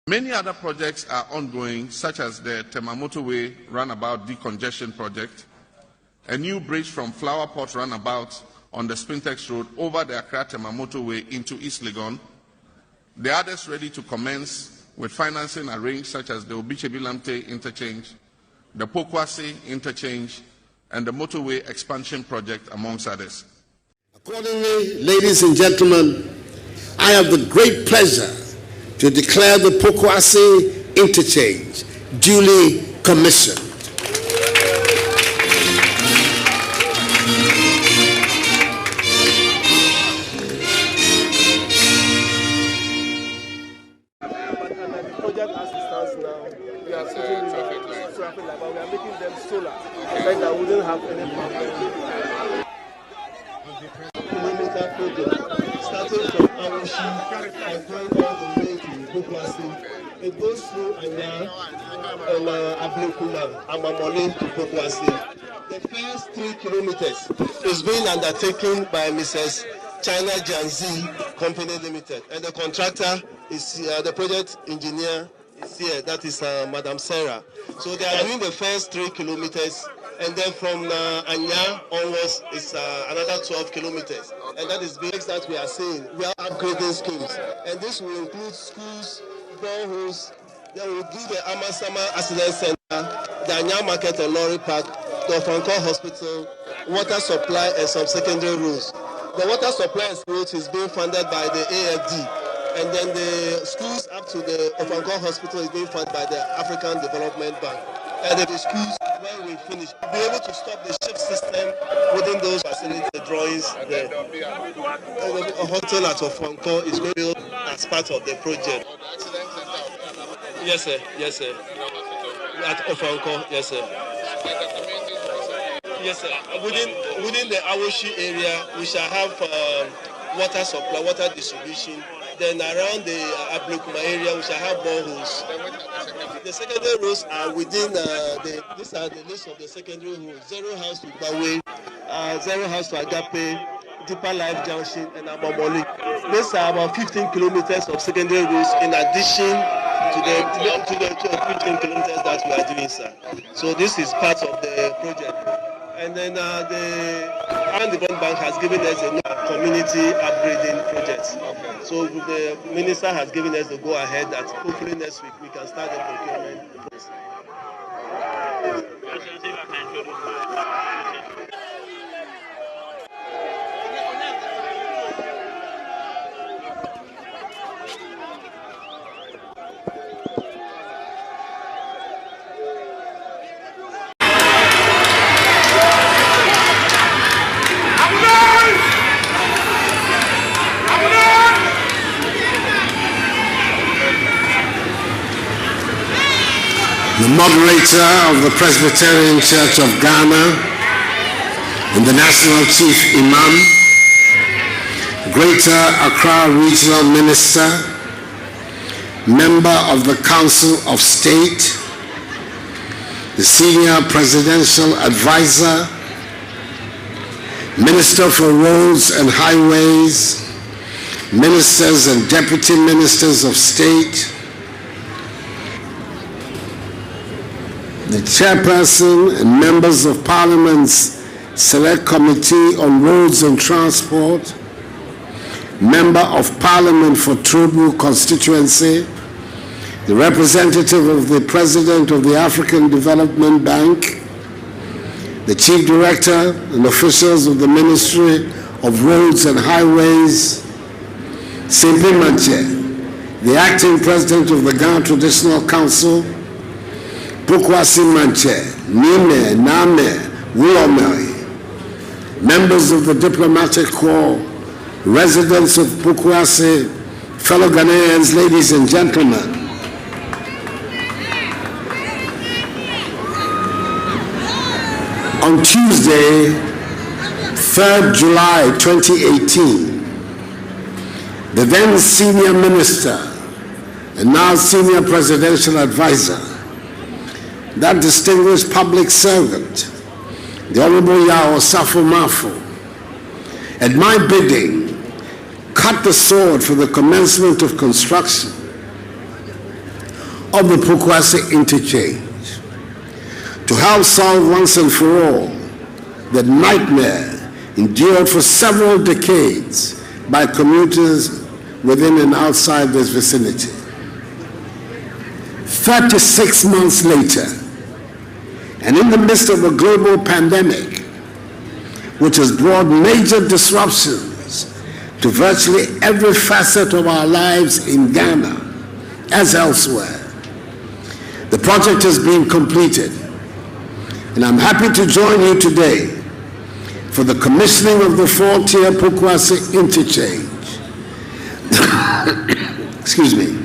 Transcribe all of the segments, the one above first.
Many other projects are ongoing, such as the Tema Motorway Runabout Decongestion Project, a new bridge from Flower Pot Runabout on the Spintex Road over the Accra-Tema Motorway into East Legon. The others ready to commence with financing arranged, such as the Obichebi-Lamte Interchange, the Pokwase Interchange, and the Motorway Expansion Project, amongst others. Accordingly, ladies and gentlemen, I have the great pleasure to declare the Pokwase Interchange duly commissioned. We are making them solar, like that wouldn't have any problem. Kilometer project, starting from Awoshi and going all the way to Pokwase. It goes through Anya and Ablekuma, Amamole to Pokwase. The first 3 kilometers is being undertaken by Mrs. China Jiangxi Company Limited, and the contractor is the project engineer is here. That is Madam Sarah. So they are doing the first 3 kilometers, and then from Anya onwards is another 12 kilometers, and that is the next that we are seeing. We are upgrading schemes, and this will include schools, boreholes. Then we will do the Amasama Accident Center, the Anya Market and Lorry Park, the Ofanko Hospital, water supply, and some secondary roads. The water supply roads is being funded by the AFD. And then the schools up to the Ofanko Hospital is being funded by the African Development Bank. And the schools, when we finish, we'll be able to stop the ship system within those facilities, the drawings. A hotel at Ofanko is going to be built as part of the project. Yes, sir. Yes, sir. At Ofanko, yes, sir. Yes, sir. Within the Awoshi area, we shall have water supply, water distribution. Then around the Ablekuma area, we shall have boreholes. The secondary roads are within these are the list of the secondary roads: Zero House to Bawe, Zero House to Agape, Deeper Life Junction, and Abamoli. These are about 15 kilometers of secondary roads in addition to the 15 kilometers that we are doing, sir. So this is part of the project. And then the African Development Bank has given us a community upgrading project. Okay. So the minister has given us the go-ahead that hopefully next week we can start the procurement process. The moderator of the Presbyterian Church of Ghana and the National Chief Imam, Greater Accra Regional Minister, Member of the Council of State, the Senior Presidential Advisor, Minister for Roads and Highways, Ministers and Deputy Ministers of State, the Chairperson and Members of Parliament's Select Committee on Roads and Transport, Member of Parliament for Trobu Constituency, the representative of the President of the African Development Bank, the Chief Director and officials of the Ministry of Roads and Highways, Simpi Manche, the Acting President of the Ghana Traditional Council, Pokwase Manche, Nime, Name, Wuomei, members of the Diplomatic Corps, residents of Pokwase, fellow Ghanaians, ladies and gentlemen. On Tuesday, 3rd July 2018, the then Senior Minister and now Senior Presidential Advisor, that distinguished public servant, the Honorable Yao Safo Mafo, at my bidding, cut the sword for the commencement of construction of the Pokwase interchange to help solve once and for all the nightmare endured for several decades by commuters within and outside this vicinity. 36 months later, and in the midst of a global pandemic, which has brought major disruptions to virtually every facet of our lives in Ghana, as elsewhere, the project has been completed. And I'm happy to join you today for the commissioning of the 4-tier Pokwase interchange. Excuse me.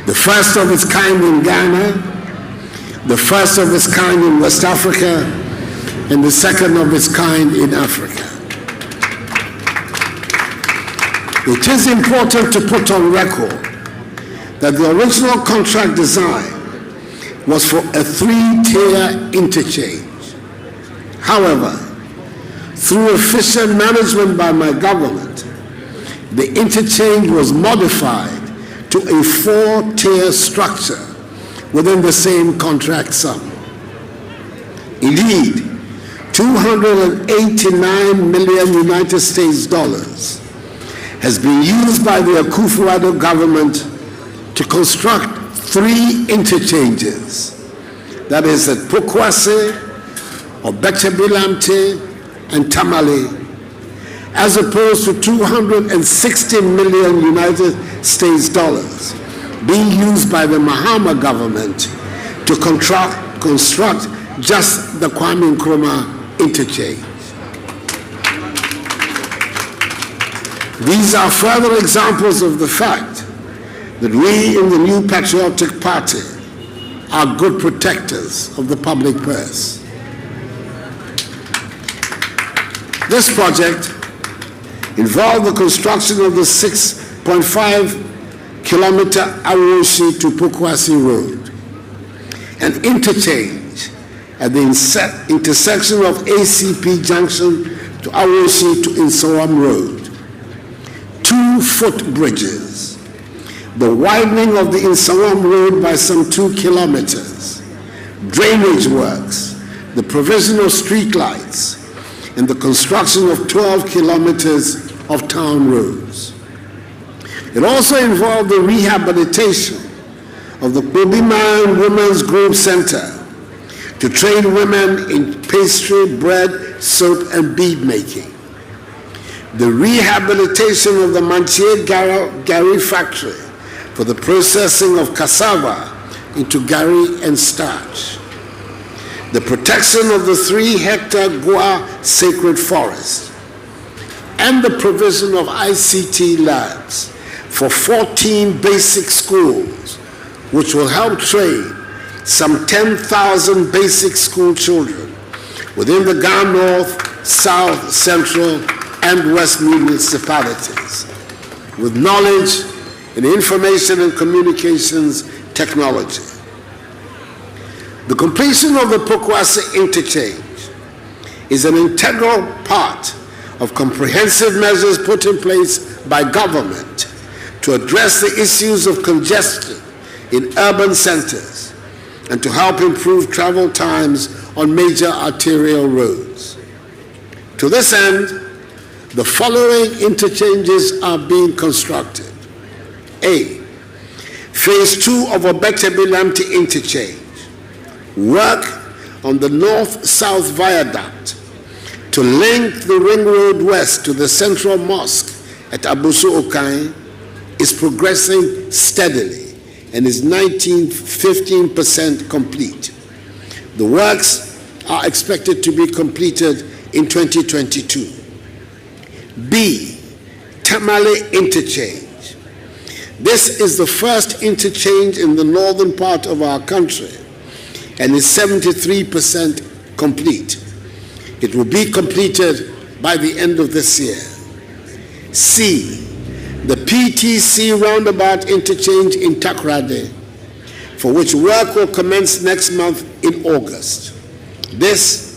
The first of its kind in Ghana, the first of its kind in West Africa, and the second of its kind in Africa. It is important to put on record that the original contract design was for a 3-tier interchange. However, through efficient management by my government, the interchange was modified to a 4-tier structure within the same contract sum. Indeed, $289 million United States dollars has been used by the Akufo-Addo government to construct 3 interchanges, that is at Pokwase, Obektebilamte, and Tamale, as opposed to $260 million United States dollars being used by the Mahama government to construct just the Kwame Nkrumah interchange. These are further examples of the fact that we in the New Patriotic Party are good protectors of the public purse. This project involved the construction of the 6.5-kilometer Awoshi to Pokwase Road, an interchange at the intersection of ACP Junction to Awoshi to Insawam Road, 2 footbridges, the widening of the Insawam Road by some 2 kilometers, drainage works, the provision of street lights, and the construction of 12 kilometers of town roads. It also involved the rehabilitation of the Bobiman Women's Group Center to train women in pastry, bread, soap, and bead making. The rehabilitation of the Mantier Gari factory for the processing of cassava into gari and starch. The protection of the 3-hectare Gua sacred forest, and the provision of ICT labs for 14 basic schools, which will help train some 10,000 basic school children within the Ghana North, South, Central, and West municipalities with knowledge in information and communications technology. The completion of the Pokwase interchange is an integral part of comprehensive measures put in place by government to address the issues of congestion in urban centers and to help improve travel times on major arterial roads. To this end, the following interchanges are being constructed. A, Phase 2 of Obektebilamte interchange. Work on the north-south viaduct to link the Ring Road West to the Central Mosque at Abusu Okai is progressing steadily and is 15% complete. The works are expected to be completed in 2022. B, Tamale interchange. This is the first interchange in the northern part of our country and is 73% complete. It will be completed by the end of this year. C, the PTC roundabout interchange in Takrade, for which work will commence next month in August. This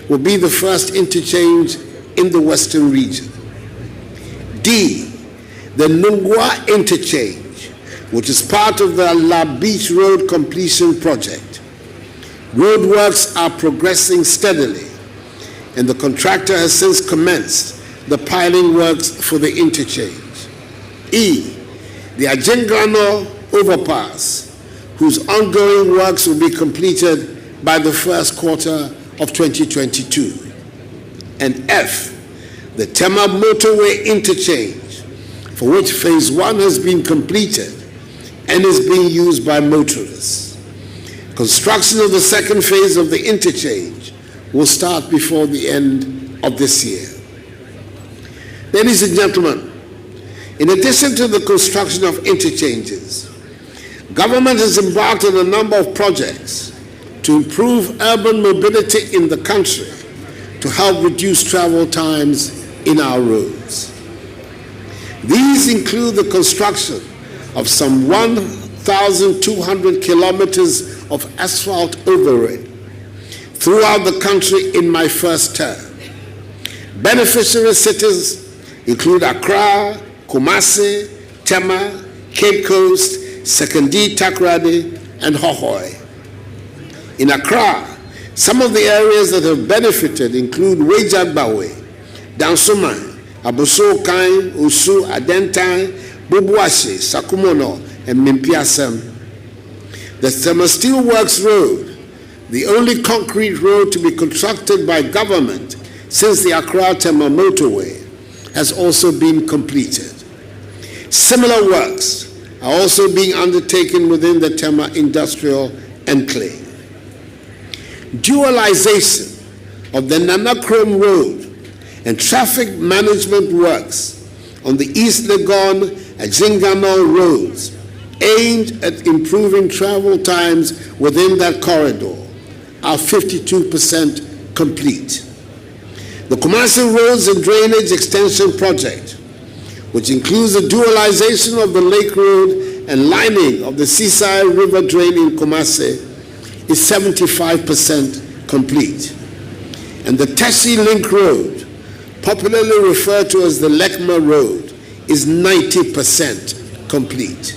will be the first interchange in the Western region. D, the Nungwa interchange, which is part of the La Beach Road completion project. Roadworks are progressing steadily, and the contractor has since commenced the piling works for the interchange. E, the Ajingrano overpass, whose ongoing works will be completed by the first quarter of 2022. And F, the Tema motorway interchange, for which phase 1 has been completed and is being used by motorists. Construction of the second phase of the interchange will start before the end of this year. Ladies and gentlemen, in addition to the construction of interchanges, government has embarked on a number of projects to improve urban mobility in the country to help reduce travel times in our roads. These include the construction of some 1,200 kilometers of asphalt overlay throughout the country in my first term. Beneficiary cities include Accra, Kumasi, Tema, Cape Coast, Sekondi, Takoradi, and Hohoe. In Accra, some of the areas that have benefited include Wejagbawe, Dansoman, Aboso Kain, Usu, Adentai, Bubuashi, Sakumono, and Mimpiasem. The Tema Steel Works Road, the only concrete road to be constructed by government since the Accra-Tema motorway, has also been completed. Similar works are also being undertaken within the Tema Industrial Enclave. Dualization of the Nanakrom Road and traffic management works on the East Legon and Jingano roads aimed at improving travel times within that corridor are 52% complete. The Kumasi Roads and Drainage Extension Project, which includes the dualization of the Lake Road and lining of the Seaside River Drain in Kumasi, is 75% complete. And the Teshi Link Road, popularly referred to as the Lekma Road, is 90% complete.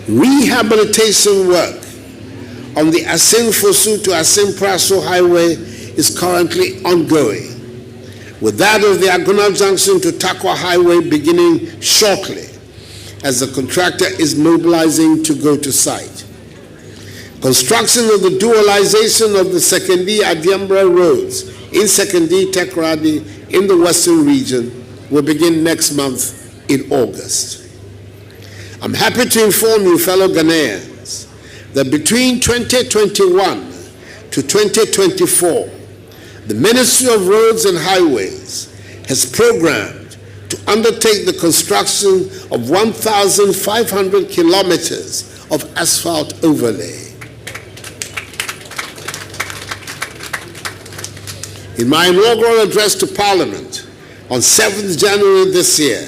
Rehabilitation work on the Asin-Fosu to Asin-Praso Highway is currently ongoing, with that of the Agona Junction to Takwa Highway beginning shortly as the contractor is mobilizing to go to site. Construction of the dualization of the Sekondi Adiambra roads in Sekondi Takoradi in the Western region will begin next month in August. I'm happy to inform you, fellow Ghanaians, that between 2021 to 2024, the Ministry of Roads and Highways has programmed to undertake the construction of 1,500 kilometers of asphalt overlay. In my inaugural address to Parliament on 7th January this year,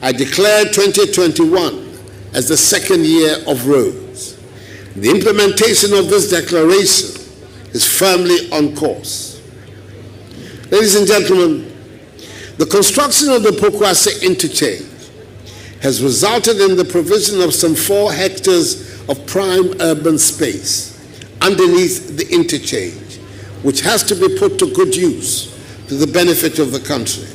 I declared 2021 as the second year of roads. The implementation of this declaration is firmly on course. Ladies and gentlemen, the construction of the Pokwase interchange has resulted in the provision of some 4 hectares of prime urban space underneath the interchange, which has to be put to good use to the benefit of the country.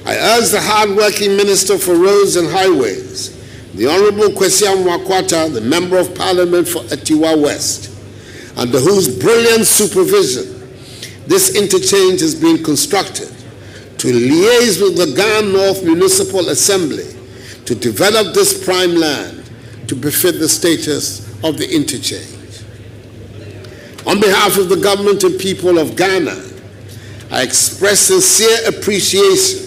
I urge the hard-working Minister for Roads and Highways, the Honorable Kwesiam Wakwata, the Member of Parliament for Atiwa West, under whose brilliant supervision this interchange has been constructed, to liaise with the Ghana North Municipal Assembly to develop this prime land to befit the status of the interchange. On behalf of the government and people of Ghana, I express sincere appreciation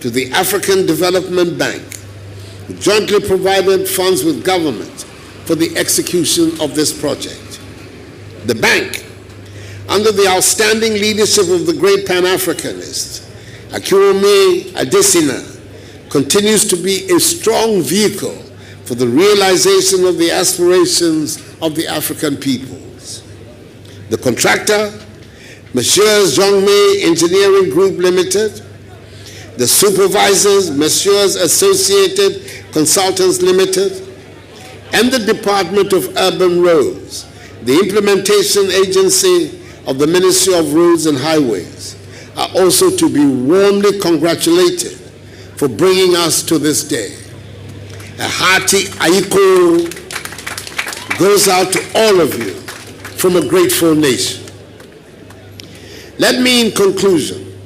to the African Development Bank, who jointly provided funds with government for the execution of this project. The bank, under the outstanding leadership of the great Pan-Africanist, Akinwumi Adesina, continues to be a strong vehicle for the realization of the aspirations of the African peoples. The contractor, Messrs. Zhongmei Engineering Group Limited, the supervisors, Messrs. Associated Consultants Limited, and the Department of Urban Roads, the implementation agency of the Ministry of Roads and Highways, are also to be warmly congratulated for bringing us to this day. A hearty aiko goes out to all of you from a grateful nation. Let me, in conclusion,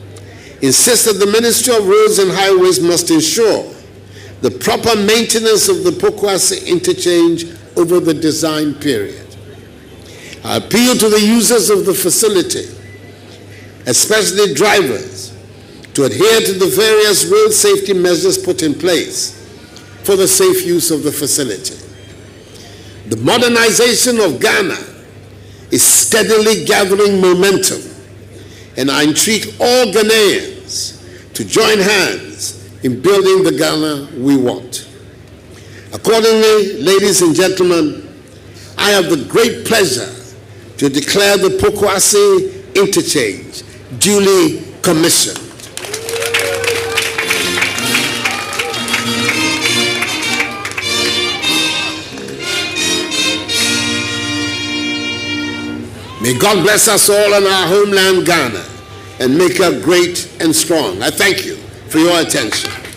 insist that the Ministry of Roads and Highways must ensure the proper maintenance of the Pokwase interchange over the design period. I appeal to the users of the facility, especially drivers, to adhere to the various road safety measures put in place for the safe use of the facility. The modernization of Ghana is steadily gathering momentum, and I entreat all Ghanaians to join hands in building the Ghana we want. Accordingly, ladies and gentlemen, I have the great pleasure to declare the Pokwase interchange duly commissioned. May God bless us all in our homeland Ghana and make her great and strong. I thank you for your attention.